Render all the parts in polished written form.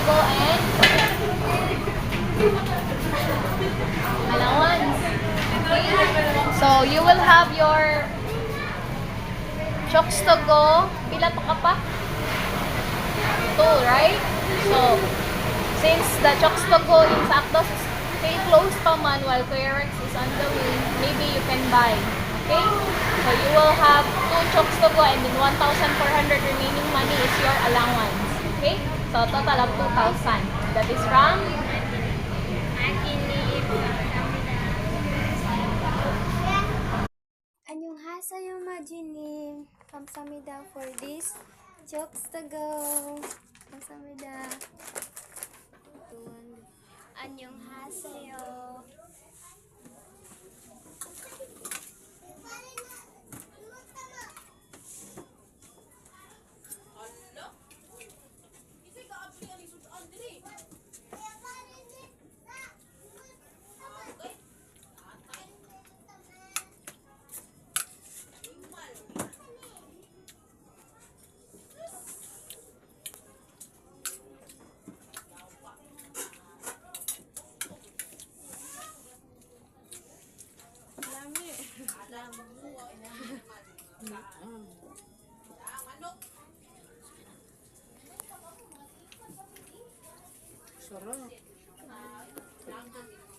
Chokstogo and allowance. So, you will have your Chokstogo. Pila to ka pa? 2, right? So, since the Chokstogo in Sakdos is stay closed pa man while Kuya Rex is on the way, maybe you can buy. Okay? So, you will have 2 Chokstogo and then 1,400 remaining money is your allowance. Okay? So, total of 2,000. That is from 안녕하세요, 마주님. 감사합니다 for this jokes to go. 감사합니다. 안녕하세요.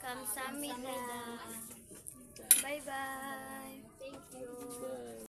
감사합니다. Bye bye. Thank you.